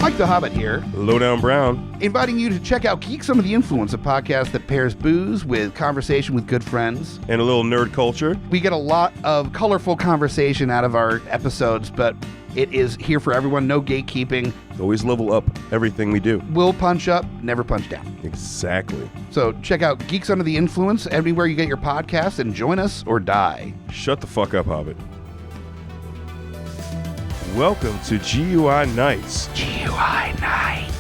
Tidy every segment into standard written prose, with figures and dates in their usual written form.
Mike the Hobbit here. Lowdown Brown. Inviting you to check out Geeks Under the Influence, a podcast that pairs booze with conversation with good friends. And a little nerd culture. We get a lot of colorful conversation out of our episodes, but it is here for everyone. No gatekeeping. Always level up everything we do. We'll punch up, never punch down. Exactly. So check out Geeks Under the Influence anywhere you get your podcasts and join us or die. Shut the fuck up, Hobbit. Welcome to GUI Nights. GUI Nights.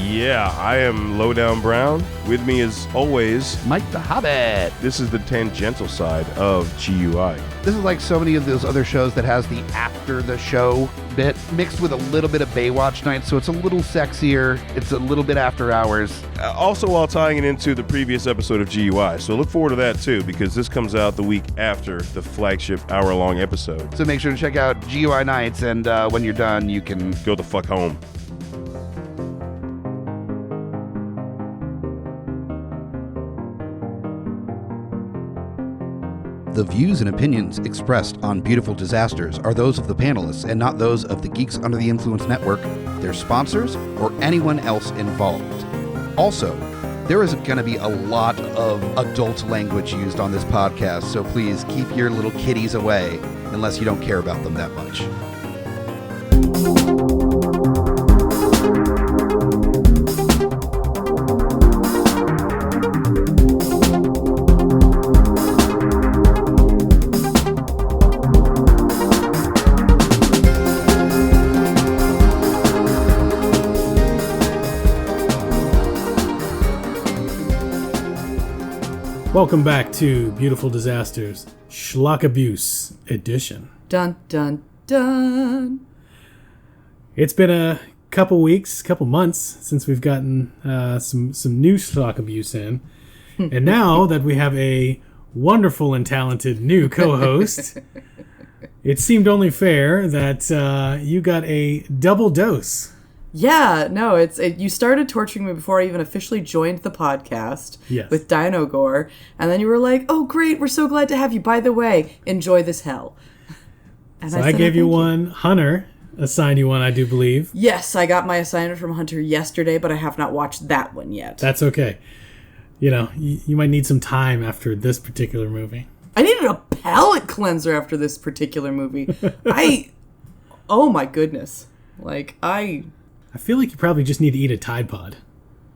Yeah, I am Lowdown Brown. With me as always, Mike the Hobbit. this is the tangential side of GUI. This is like so many of those other shows that has the after the show bit mixed with a little bit of Baywatch Nights, so it's a little sexier. It's a little bit after hours. Also while tying it into the previous episode of GUI. So look forward to that too, because this comes out the week after the flagship hour-long episode. So make sure to check out GUI Nights, and when you're done, you can Go the fuck home. The views and opinions expressed on Beautiful Disasters are those of the panelists and not those of the Geeks Under the Influence Network, their sponsors, or anyone else involved. Also, there is going to be a lot of adult language used on this podcast, so please keep your little kitties away unless you don't care about them that much. Welcome back to Beautiful Disasters, Schlock Abuse Edition. Dun, dun, dun. It's been a couple weeks, couple months since we've gotten some new Schlock Abuse in. And now that we have a wonderful and talented new co-host, it seemed only fair that you got a double dose. Yeah, no, you started torturing me before I even officially joined the podcast with Dino Gore, and then you were like, "Oh, great, we're so glad to have you. By the way, enjoy this hell." And so I gave you one. Hunter assigned you one, I do believe. Yes, I got my assignment from Hunter yesterday, but I have not watched that one yet. That's okay. You know, you might need some time after this particular movie. I needed a palate cleanser after this particular movie. Oh my goodness. I feel like you probably just need to eat a Tide Pod,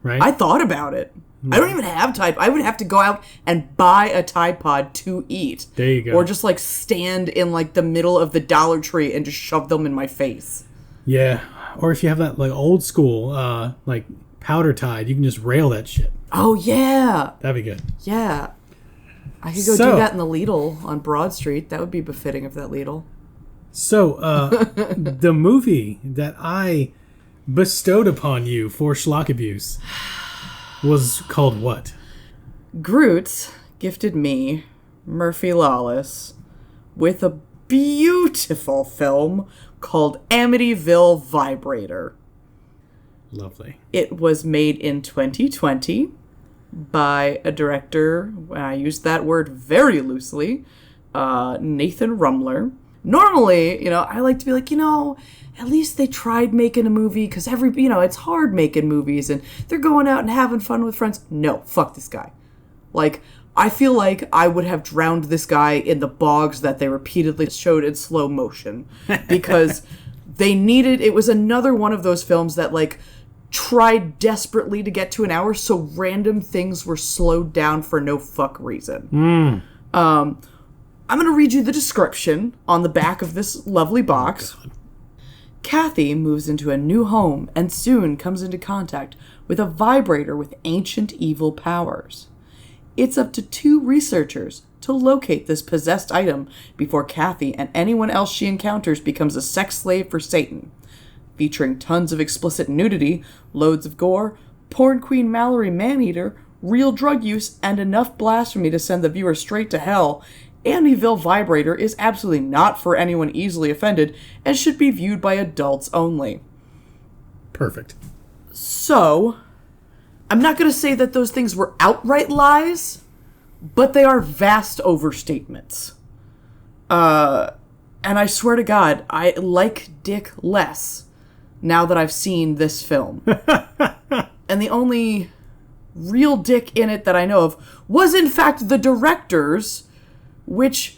right? I thought about it. I don't even have Tide. I would have to go out and buy a Tide Pod to eat. There you go. Or just stand in the middle of the Dollar Tree and just shove them in my face. Yeah. Or if you have that old school powder Tide, you can just rail that shit. Oh yeah. That'd be good. Yeah. I could go do that in the Lidl on Broad Street. That would be befitting of that Lidl. So, the movie that I bestowed upon you for Schlock Abuse was called what? Grutz gifted me, Murphy Lawless, with a beautiful film called Amityville Vibrator. Lovely. It was made in 2020 by a director, and I use that word very loosely, Nathan Rumler. Normally, I like to be at least they tried making a movie, because it's hard making movies, and they're going out and having fun with friends. No, fuck this guy. I feel like I would have drowned this guy in the bogs that they repeatedly showed in slow motion, because it was another one of those films that, tried desperately to get to an hour, so random things were slowed down for no fuck reason. I'm going to read you the description on the back of this lovely box. Oh, Kathy moves into a new home and soon comes into contact with a vibrator with ancient evil powers. It's up to 2 researchers to locate this possessed item before Kathy and anyone else she encounters becomes a sex slave for Satan. Featuring tons of explicit nudity, loads of gore, porn queen Mallory Maneater, real drug use, and enough blasphemy to send the viewer straight to hell, Amityville Vibrator is absolutely not for anyone easily offended and should be viewed by adults only. Perfect. So, I'm not going to say that those things were outright lies, but they are vast overstatements. And I swear to God, I like dick less now that I've seen this film. And the only real dick in it that I know of was, in fact, the director's, which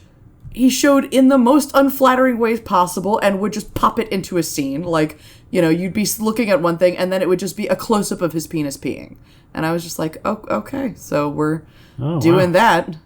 he showed in the most unflattering ways possible and would just pop it into a scene. Like, you know, you'd be looking at one thing and then it would just be a close-up of his penis peeing. And I was just like, oh, okay, so we're doing that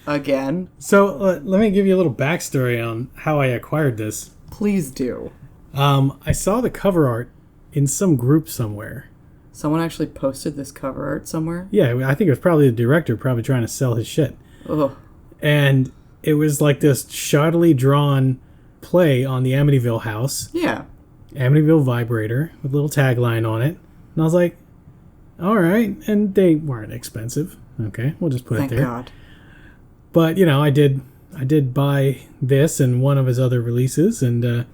again. So let me give you a little backstory on how I acquired this. Please do. I saw the cover art in some group somewhere. Someone actually posted this cover art somewhere? Yeah, I think it was probably the director probably trying to sell his shit. Ugh. And it was like this shoddily drawn play on the Amityville house. Yeah. Amityville Vibrator with a little tagline on it. And I was like, all right. And they weren't expensive. Okay, we'll just put Thank it there. God. But, you know, I did buy this and one of his other releases, and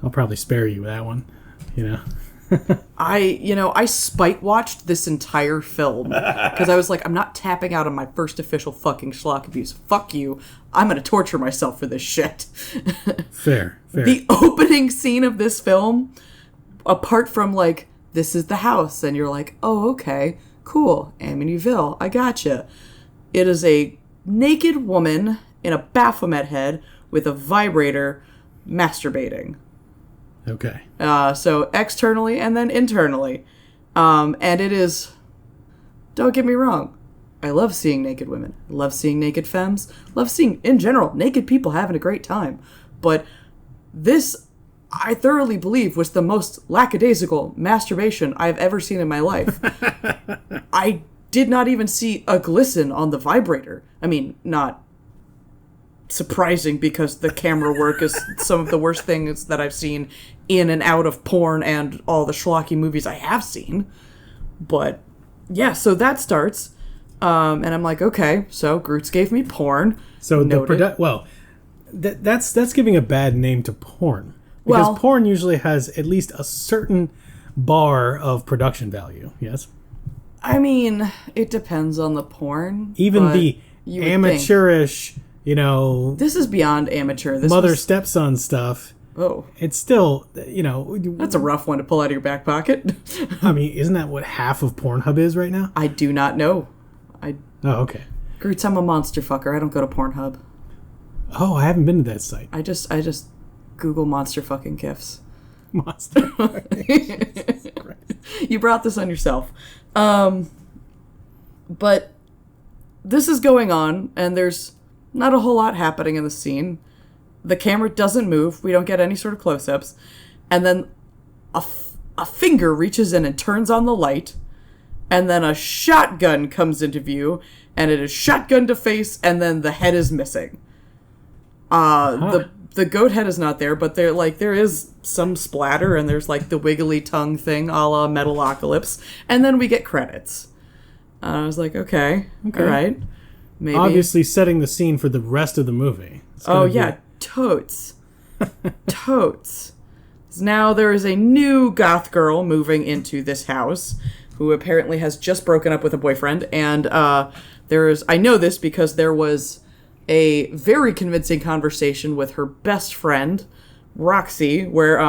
I'll probably spare you that one, you know. I spite watched this entire film because I was like, I'm not tapping out on my first official fucking schlock abuse. Fuck you. I'm going to torture myself for this shit. Fair. The opening scene of this film, apart from like, this is the house, and you're like, oh, okay, cool, Amityville, I gotcha. It is a naked woman in a Baphomet head with a vibrator masturbating. Okay. So externally and then internally. And it is, don't get me wrong, I love seeing naked women. I love seeing naked femmes. Love seeing, in general, naked people having a great time. But this, I thoroughly believe, was the most lackadaisical masturbation I've ever seen in my life. I did not even see a glisten on the vibrator. I mean, not surprising because the camera work is some of the worst things that I've seen in and out of porn and all the schlocky movies I have seen. But yeah, so that starts. And I'm like, okay, so Grutz gave me porn. So that's giving a bad name to porn. Because porn usually has at least a certain bar of production value, yes? I mean, it depends on the porn. Even the amateurish, you know... This is beyond amateur. This mother-stepson stuff. Oh. It's still, you know... That's a rough one to pull out of your back pocket. I mean, isn't that what half of Pornhub is right now? I do not know. Oh, okay. Grutz, I'm a monster fucker. I don't go to Pornhub. Oh, I haven't been to that site. I just Google monster fucking gifs. Monster. You brought this on yourself. But this is going on, and there's not a whole lot happening in the scene. The camera doesn't move. We don't get any sort of close-ups. And then a finger reaches in and turns on the light, and then a shotgun comes into view, and it is shotgun to face, and then the head is missing. The goat head is not there, but there is some splatter, and there's like the wiggly tongue thing a la Metalocalypse, and then we get credits. I was like, okay, all right. Maybe. Obviously setting the scene for the rest of the movie. Oh, yeah, totes. Totes. Now there is a new goth girl moving into this house who apparently has just broken up with a boyfriend, and I know this because there was a very convincing conversation with her best friend, Roxy, where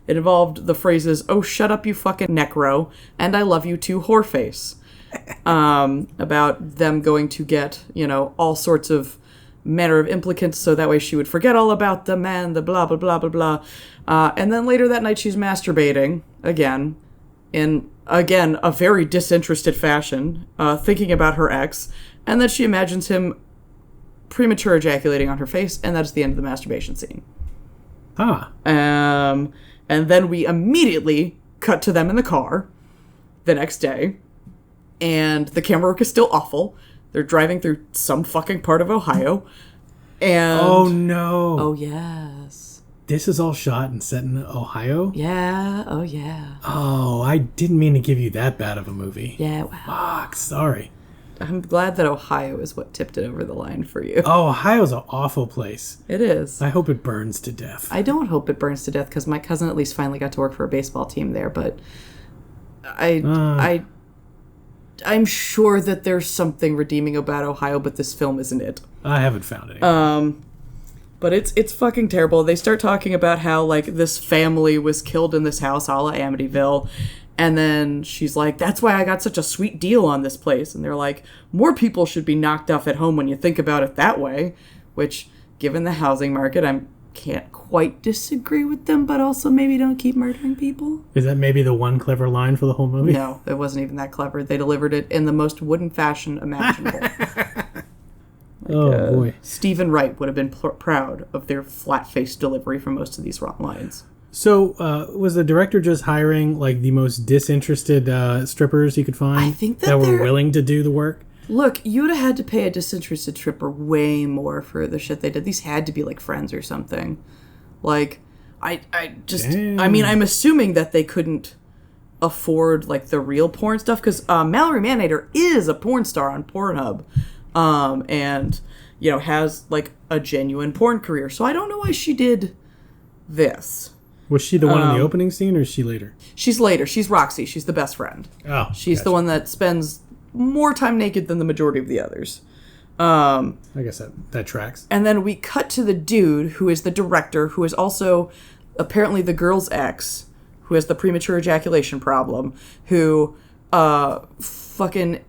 it involved the phrases, "Oh, shut up, you fucking necro," and "I love you too, whoreface." About them going to get, all sorts of manner of implicants so that way she would forget all about the man, the blah, blah, blah, blah, blah. And then later that night she's masturbating, again, in, a very disinterested fashion, thinking about her ex, and then she imagines him premature ejaculating on her face, and that's the end of the masturbation scene. And then we immediately cut to them in the car the next day, and the camera work is still awful. They're driving through some fucking part of Ohio, and... Oh, no. Oh, yes. This is all shot and set in Ohio? Yeah, oh, yeah. Oh, I didn't mean to give you that bad of a movie. Yeah, wow. Fuck, sorry. I'm glad that Ohio is what tipped it over the line for you. Oh, Ohio's an awful place. It is. I hope it burns to death. I don't hope it burns to death because my cousin at least finally got to work for a baseball team there, but I'm sure that there's something redeeming about Ohio, but this film isn't it. I haven't found it. But it's fucking terrible. They start talking about how, like, this family was killed in this house, a la Amityville. And then she's like, that's why I got such a sweet deal on this place. And they're like, more people should be knocked off at home when you think about it that way. Which, given the housing market, I can't quite disagree with them, but also maybe don't keep murdering people. Is that maybe the one clever line for the whole movie? No, it wasn't even that clever. They delivered it in the most wooden fashion imaginable. Boy. Stephen Wright would have been proud of their flat-faced delivery for most of these lines. So, was the director just hiring, like, the most disinterested strippers he could find? I think that were willing to do the work? Look, you would have had to pay a disinterested stripper way more for the shit they did. These had to be, like, friends or something. Like, I mean, I'm assuming that they couldn't afford, like, the real porn stuff, because Mallory Mannator is a porn star on Pornhub. And, you know, has, like, a genuine porn career. So I don't know why she did this. Was she the one in the opening scene, or is she later? She's later. She's Roxy. She's the best friend. Oh, she's the one that spends more time naked than the majority of the others. I guess that tracks. And then we cut to the dude who is the director, who is also apparently the girl's ex, who has the premature ejaculation problem, who fucking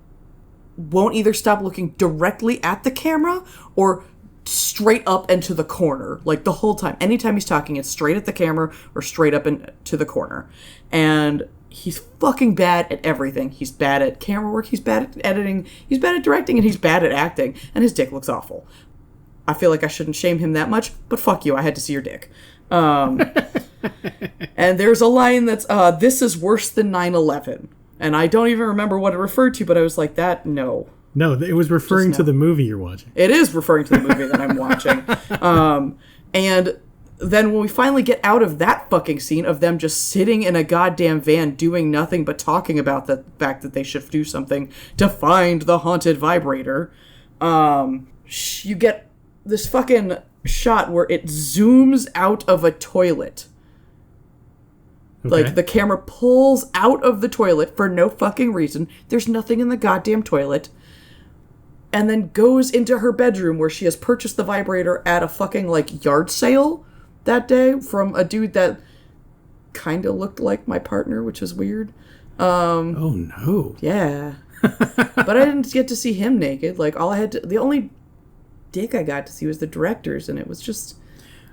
won't either stop looking directly at the camera or straight up into the corner, like the whole time. Anytime he's talking, it's straight at the camera or straight up into the corner. And he's fucking bad at everything. He's bad at camera work, he's bad at editing, he's bad at directing, and he's bad at acting. And his dick looks awful. I feel like I shouldn't shame him that much, but fuck you, I had to see your dick. And there's a line that's, this is worse than 9/11. And I don't even remember what it referred to, but I was like, no. No, it was referring to the movie you're watching. It is referring to the movie that I'm watching. And then when we finally get out of that fucking scene of them just sitting in a goddamn van doing nothing but talking about the fact that they should do something to find the haunted vibrator, you get this fucking shot where it zooms out of a toilet. Okay. Like, the camera pulls out of the toilet for no fucking reason. There's nothing in the goddamn toilet. And then goes into her bedroom where she has purchased the vibrator at a fucking, like, yard sale that day from a dude that kind of looked like my partner, which is weird. Oh, no. Yeah. But I didn't get to see him naked. Like, the only dick I got to see was the director's, and it was just...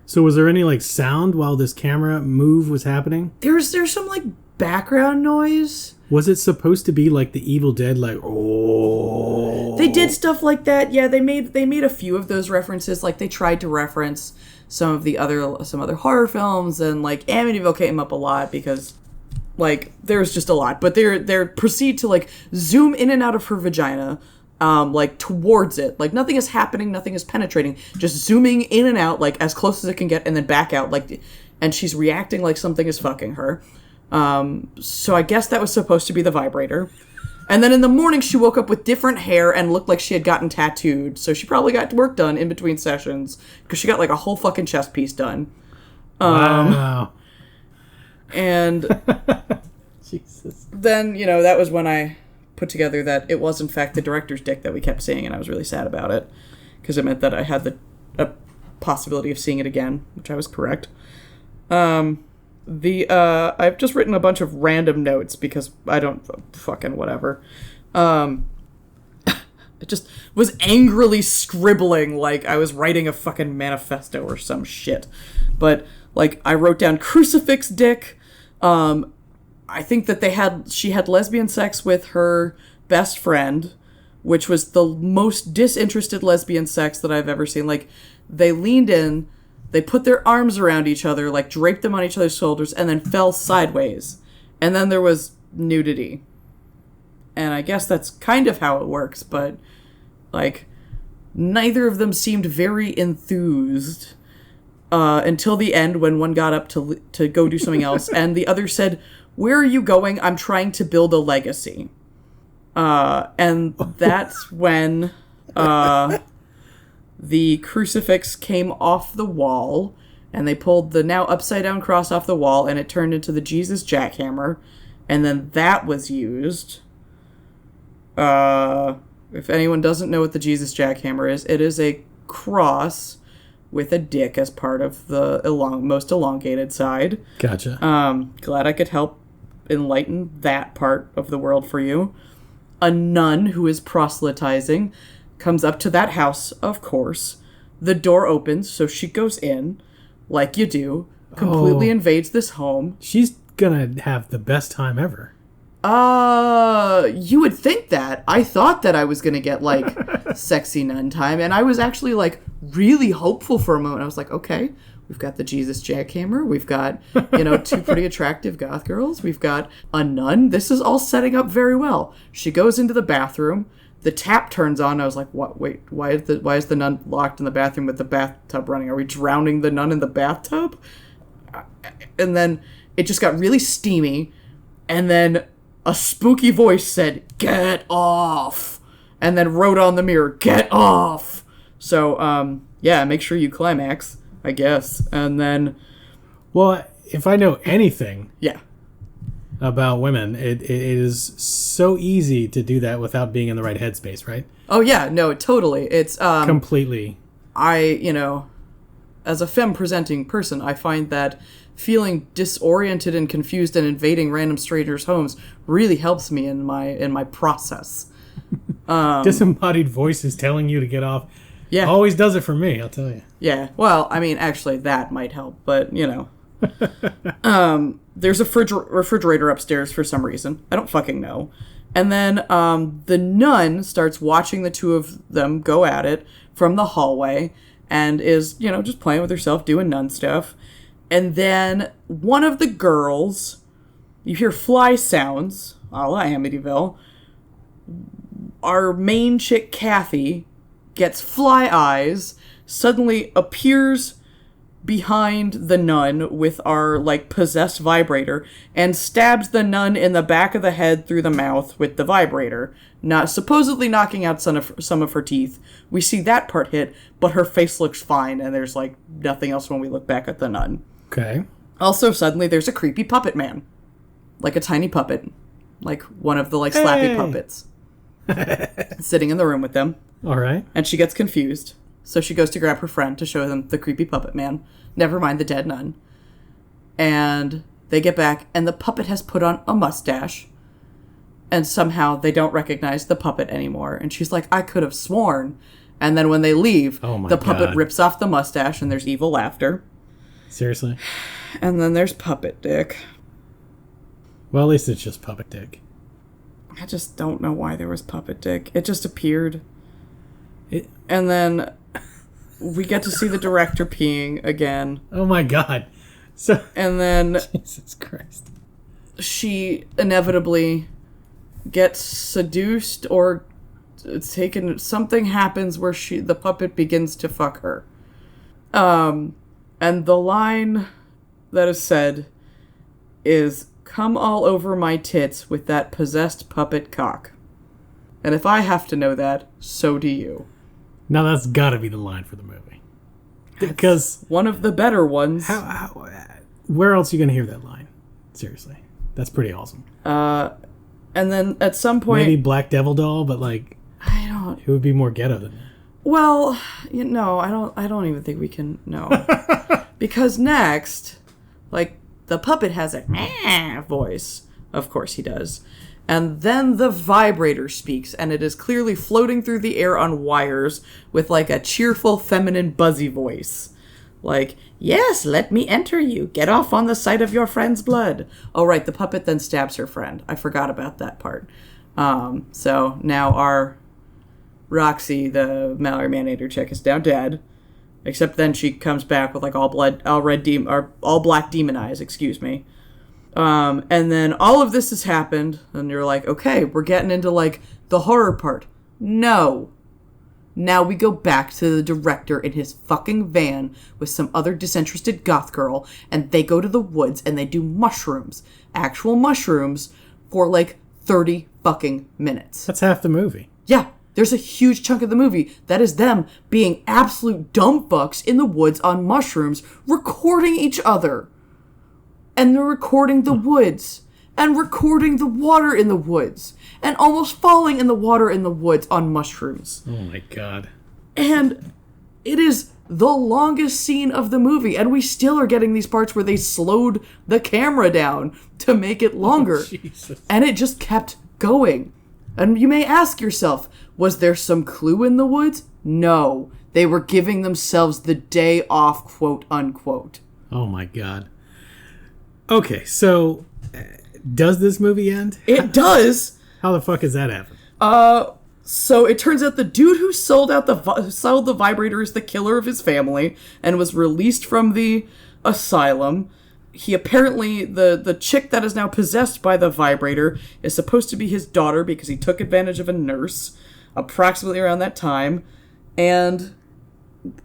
So was there any, like, sound while this camera move was happening? There's some, like, background noise. Was it supposed to be like the Evil Dead, like, oh? They did stuff like that. Yeah, they made a few of those references. Like, they tried to reference some other horror films, and, like, Amityville came up a lot because, like, there's just a lot. But they proceed to, like, zoom in and out of her vagina, like, towards it. Like, nothing is happening, nothing is penetrating. Just zooming in and out, like, as close as it can get, and then back out, like, and she's reacting like something is fucking her. So I guess that was supposed to be the vibrator. And then in the morning, she woke up with different hair and looked like she had gotten tattooed. So she probably got work done in between sessions, because she got, like, a whole fucking chest piece done. Wow. And Jesus. Then, you know, that was when I put together that it was, in fact, the director's dick that we kept seeing, and I was really sad about it, because it meant that I had a possibility of seeing it again, which I was correct. I've just written a bunch of random notes because I don't fucking whatever. I just was angrily scribbling like I was writing a fucking manifesto or some shit. But, like, I wrote down Crucifix dick. I think that she had lesbian sex with her best friend, which was the most disinterested lesbian sex that I've ever seen. Like, they leaned in, they put their arms around each other, like, draped them on each other's shoulders, and then fell sideways. And then there was nudity. And I guess that's kind of how it works, but, like, neither of them seemed very enthused until the end, when one got up to go do something else, and the other said, "Where are you going? I'm trying to build a legacy." And that's when the crucifix came off the wall, and they pulled the now upside-down cross off the wall, and it turned into the Jesus jackhammer, and then that was used. If anyone doesn't know what the Jesus jackhammer is, it is a cross with a dick as part of the most elongated side. Gotcha. Glad I could help enlighten that part of the world for you. A nun who is proselytizing comes up to that house, of course. The door opens, so she goes in, like you do, completely invades this home. She's gonna have the best time ever. You would think that. I thought that I was gonna get, like, sexy nun time, and I was actually, like, really hopeful for a moment. I was like, okay, we've got the Jesus jackhammer, we've got, two pretty attractive goth girls, we've got a nun. This is all setting up very well. She goes into the bathroom, the tap turns on, I was like, what, wait, why is the nun locked in the bathroom with the bathtub running? Are we drowning the nun in the bathtub? And then it just got really steamy, and then a spooky voice said, "Get off," and then wrote on the mirror, "Get off." So, make sure you climax, I guess. And then... Well, if I know anything yeah, about women, it is so easy to do that without being in the right headspace, right? Oh, yeah, no, totally. It's... Completely. As a femme-presenting person, I find that feeling disoriented and confused and invading random strangers' homes really helps me in my process. Disembodied voices telling you to get off. Yeah. Always does it for me, I'll tell you. Yeah. Well, I mean, actually, that might help, but, there's a refrigerator upstairs for some reason. I don't fucking know. And then the nun starts watching the two of them go at it from the hallway and is, just playing with herself, doing nun stuff. And then one of the girls, you hear fly sounds, a la Amityville. Our main chick, Kathy, gets fly eyes, suddenly appears behind the nun with our, possessed vibrator, and stabs the nun in the back of the head through the mouth with the vibrator, not supposedly knocking out some of her teeth. We see that part hit, but her face looks fine, and there's, nothing else when we look back at the nun. Okay. Also, suddenly, there's a creepy puppet man. Like a tiny puppet. Like one of the, slappy puppets. Sitting in the room with them. All right. And she gets confused. So she goes to grab her friend to show them the creepy puppet man. Never mind the dead nun. And they get back, and the puppet has put on a mustache. And somehow they don't recognize the puppet anymore. And she's like, I could have sworn. And then when they leave, the puppet rips off the mustache, and there's evil laughter. Seriously? And then there's Puppet Dick. Well, at least it's just Puppet Dick. I just don't know why there was Puppet Dick. It just appeared. And then we get to see the director peeing again. Oh my god. And then... Jesus Christ. She inevitably gets seduced or taken... Something happens where the puppet begins to fuck her. And the line that is said is, "Come all over my tits with that possessed puppet cock." And if I have to know that, so do you. Now that's gotta be the line for the movie. Because... One of the better ones. Where else are you gonna hear that line? Seriously. That's pretty awesome. And then at some point... Maybe Black Devil Doll, but I don't... It would be more ghetto than that. Well, I don't even think we can know. Because next, the puppet has a voice. Of course he does. And then the vibrator speaks, and it is clearly floating through the air on wires with, a cheerful, feminine, buzzy voice. Yes, let me enter you. Get off on the sight of your friend's blood. Oh, right, the puppet then stabs her friend. I forgot about that part. So now our... Roxy, the Mallory Manator chick, is now dead. Except then she comes back with all black demon eyes, excuse me. And then all of this has happened, and you're like, okay, we're getting into the horror part. No. Now we go back to the director in his fucking van with some other disinterested goth girl, and they go to the woods and they do mushrooms. Actual mushrooms for 30 fucking minutes. That's half the movie. Yeah. There's a huge chunk of the movie that is them being absolute dumb fucks in the woods on mushrooms, recording each other. And they're recording the woods. And recording the water in the woods. And almost falling in the water in the woods on mushrooms. Oh my god. And it is the longest scene of the movie, and we still are getting these parts where they slowed the camera down to make it longer. Jesus. And it just kept going. And you may ask yourself, was there some clue in the woods? No. They were giving themselves the day off, quote unquote. Oh my God. Okay, so does this movie end? It does. How the fuck does that happen? So it turns out the dude who sold the vibrator is the killer of his family and was released from the asylum. He apparently, the chick that is now possessed by the vibrator is supposed to be his daughter because he took advantage of a nurse approximately around that time. And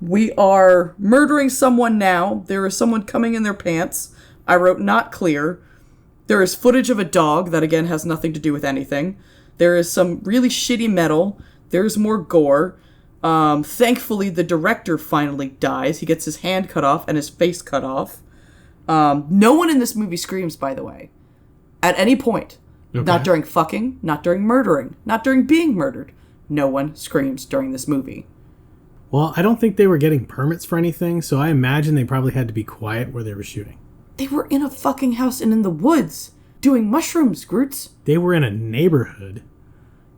we are murdering someone now. There is someone coming in their pants. I wrote not clear. There is footage of a dog that, again, has nothing to do with anything. There is some really shitty metal. There's more gore. Thankfully, the director finally dies. He gets his hand cut off and his face cut off. No one in this movie screams, by the way. At any point. Okay. Not during fucking, not during murdering, not during being murdered. No one screams during this movie. Well, I don't think they were getting permits for anything, so I imagine they probably had to be quiet where they were shooting. They were in a fucking house and in the woods. Doing mushrooms, Grutz. They were in a neighborhood.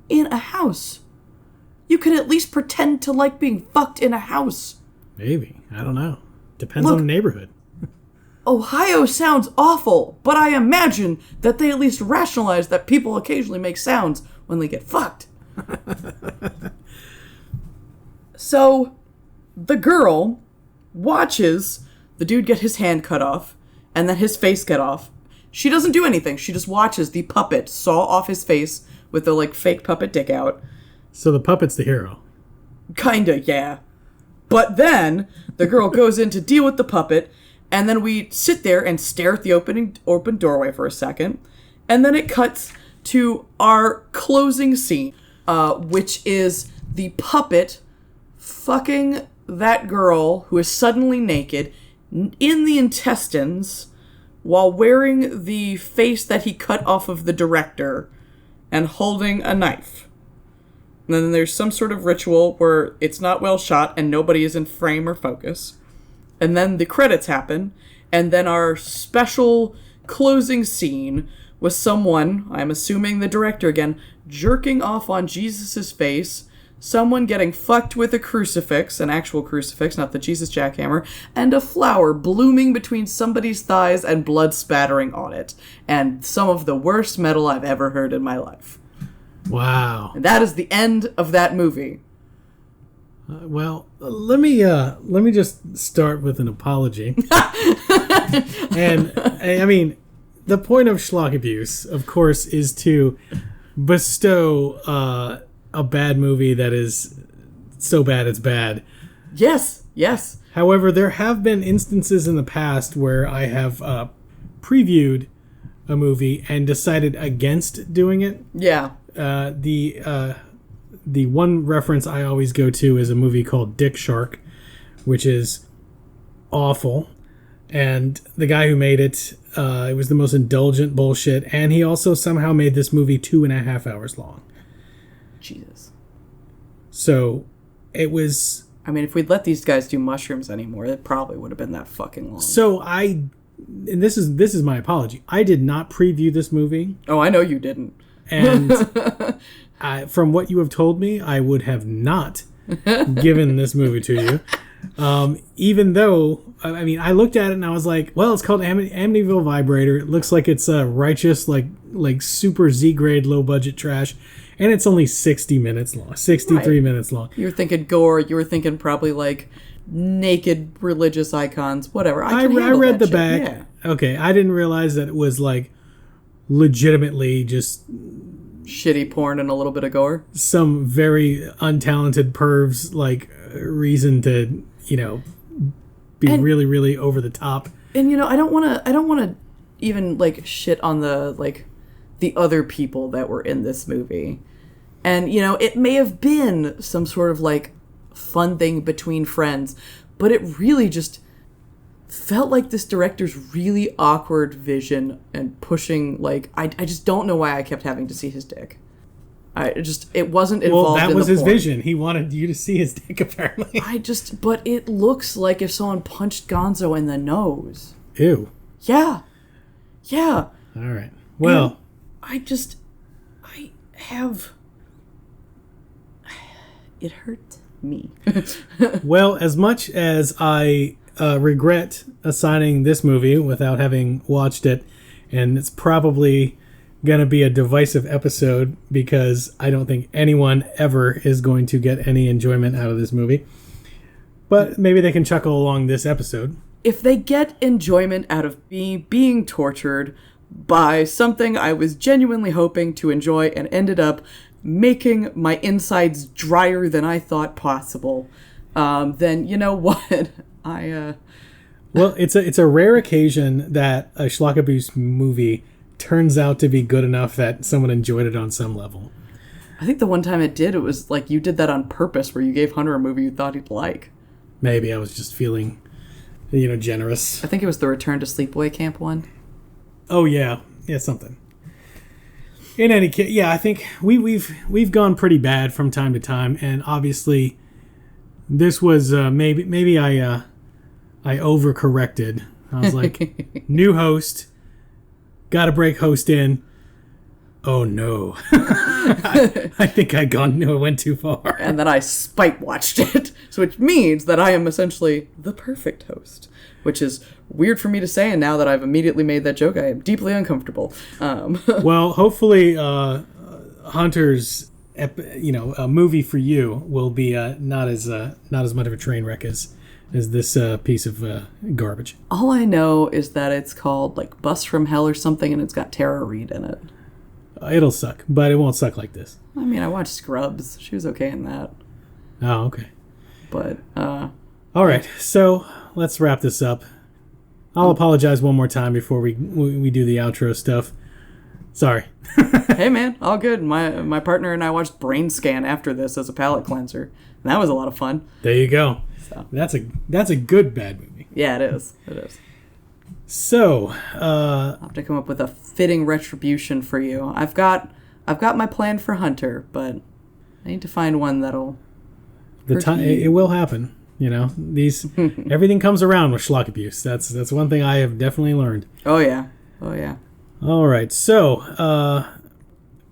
In a house. You could at least pretend to like being fucked in a house. Maybe. I don't know. Depends Look, on the neighborhood. Ohio sounds awful, but I imagine that they at least rationalize that people occasionally make sounds when they get fucked. So, the girl watches the dude get his hand cut off, and then his face cut off. She doesn't do anything. She just watches the puppet saw off his face with the, like, fake puppet dick out. So the puppet's the hero. Kinda, yeah. But then, the girl goes in to deal with the puppet, and then we sit there and stare at the open doorway for a second, and then it cuts to our closing scene, which is the puppet fucking that girl who is suddenly naked in the intestines while wearing the face that he cut off of the director and holding a knife. And then there's some sort of ritual where it's not well shot and nobody is in frame or focus. And then the credits happen, and then our special closing scene was someone, I'm assuming the director again, jerking off on Jesus' face, someone getting fucked with a crucifix, an actual crucifix, not the Jesus jackhammer, and a flower blooming between somebody's thighs and blood spattering on it. And some of the worst metal I've ever heard in my life. Wow. And that is the end of that movie. Well, let me just start with an apology. And I mean, the point of schlock abuse, of course, is to bestow a bad movie that is so bad it's bad. Yes, yes. However, there have been instances in the past where I have previewed a movie and decided against doing it. Yeah. The one reference I always go to is a movie called Dick Shark, which is awful. And the guy who made it, it was the most indulgent bullshit. And he also somehow made this movie 2.5 hours long. Jesus. So it was... I mean, if we'd let these guys do mushrooms anymore, it probably would have been that fucking long. So and this is my apology. I did not preview this movie. Oh, I know you didn't. And from what you have told me, I would have not given this movie to you. Even though, I mean, I looked at it and I was like, well, it's called Amityville Vibrator. It looks like it's righteous, like super Z-grade, low-budget trash. And it's only 60 minutes long, 63 minutes long. You were thinking gore. You were thinking probably like naked religious icons, whatever. I read the back. Yeah. Okay, I didn't realize that it was like legitimately just shitty porn and a little bit of gore. Some very untalented pervs like reason to, be really, really over the top. And I don't want to even like shit on the other people that were in this movie. And, it may have been some sort of, fun thing between friends, but it really just felt like this director's really awkward vision and pushing, I just don't know why I kept having to see his dick. It wasn't involved. Well, that in was the his porn. vision. He wanted you to see his dick, apparently. But it looks like if someone punched Gonzo in the nose. Ew. Yeah. All right. Well, And I have. It hurt me. well, as much as I regret assigning this movie without having watched it, and it's probably going to be a divisive episode because I don't think anyone ever is going to get any enjoyment out of this movie. But maybe they can chuckle along this episode. If they get enjoyment out of me being tortured by something I was genuinely hoping to enjoy and ended up making my insides drier than I thought possible, then you know what? Well, it's a rare occasion that a schlock abuse movie turns out to be good enough that someone enjoyed it on some level. I think the one time it did, it was like you did that on purpose, where you gave Hunter a movie you thought he'd like. Maybe I was just feeling, generous. I think it was the Return to Sleepaway Camp one. Oh yeah, something. In any case, yeah, I think we've gone pretty bad from time to time, and obviously, this was maybe I overcorrected. I was like, new host, got to break host in. Oh no, I think I went too far. And then I spite watched it, so which means that I am essentially the perfect host, which is weird for me to say. And now that I've immediately made that joke, I am deeply uncomfortable. Well, hopefully, Hunter's a movie for you will be not as much of a train wreck as this piece of garbage. All I know is that it's called like Bus from Hell or something, and it's got Tara Reid in it. It'll suck, but it won't suck like this. I mean, I watched Scrubs. She was okay in that. Oh, okay. But, all right, so let's wrap this up. I'll apologize one more time before we do the outro stuff. Sorry. Hey, man, all good. My partner and I watched Brain Scan after this as a palate cleanser, and that was a lot of fun. There you go. So. That's a good bad movie. Yeah, it is. It is. So, I'll have to come up with a fitting retribution for you. I've got my plan for Hunter, but I need to find one that'll. It will happen. These everything comes around with schlock abuse. That's one thing I have definitely learned. Oh yeah. All right, so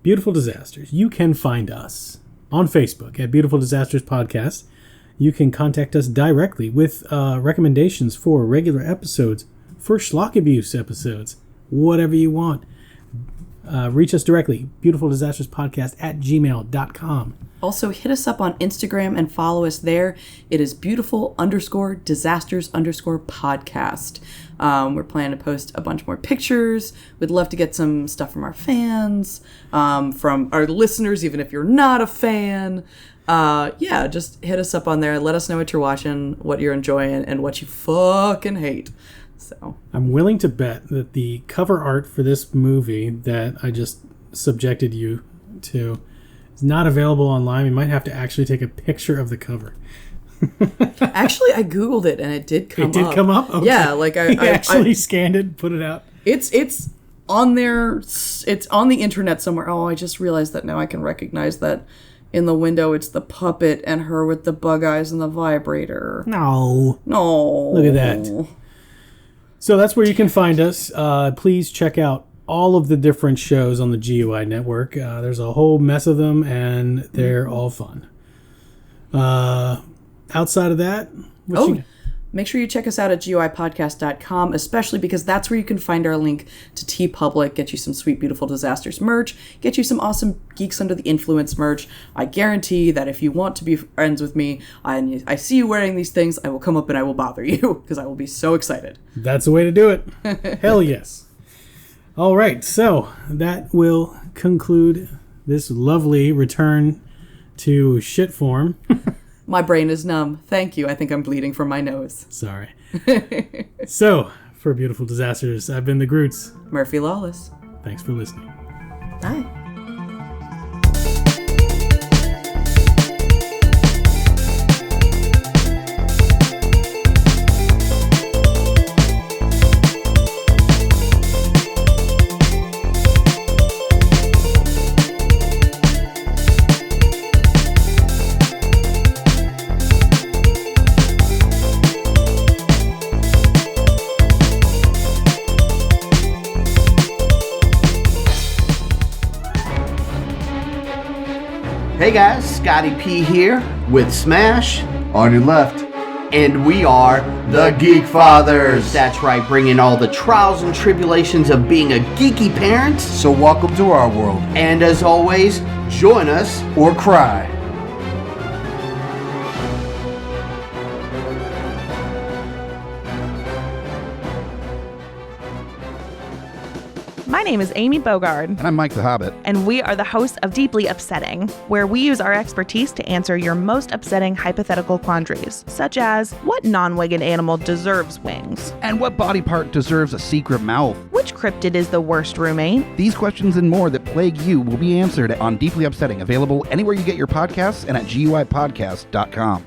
Beautiful Disasters. You can find us on Facebook at Beautiful Disasters Podcast. You can contact us directly with recommendations for regular episodes, for schlock abuse episodes, whatever you want. Reach us directly, beautifuldisasterspodcast@gmail.com. Also, hit us up on Instagram and follow us there. It is beautiful_disasters_podcast. We're planning to post a bunch more pictures. We'd love to get some stuff from our fans, from our listeners, even if you're not a fan. Yeah, just hit us up on there. Let us know what you're watching, what you're enjoying, and what you fucking hate. So I'm willing to bet that the cover art for this movie that I just subjected you to is not available online. We might have to actually take a picture of the cover. actually, I Googled it and it did come up. It did come up? Okay. Yeah, like I actually scanned it, put it out. It's on there. It's on the internet somewhere. Oh, I just realized that now. I can recognize that in the window. It's the puppet and her with the bug eyes and the vibrator. No. Look at that. So that's where you can find us. Please check out all of the different shows on the GUI Network. There's a whole mess of them, and they're all fun. Outside of that, make sure you check us out at GUIPodcast.com, especially because that's where you can find our link to TeePublic, get you some sweet, beautiful disasters merch, get you some awesome Geeks Under the Influence merch. I guarantee that if you want to be friends with me, and I see you wearing these things, I will come up and I will bother you, because I will be so excited. That's the way to do it. Hell yes. All right, so that will conclude this lovely return to shit form. My brain is numb. Thank you. I think I'm bleeding from my nose. Sorry. So, for Beautiful Disasters, I've been the Grutz. Murphy Lawless. Thanks for listening. Bye. Hey guys, Scotty P here with Smash on your left. And we are the Geek Fathers. That's right, bringing all the trials and tribulations of being a geeky parent. So welcome to our world. And as always, join us Or cry. My name is Amy Bogard, And I'm Mike the Hobbit. and we are the hosts of Deeply Upsetting, where we use our expertise to answer your most upsetting hypothetical quandaries, such as, what non-winged animal deserves wings? And what body part deserves a secret mouth? Which cryptid is the worst roommate? These questions and more that plague you will be answered on Deeply Upsetting, available anywhere you get your podcasts and at GUIPodcast.com.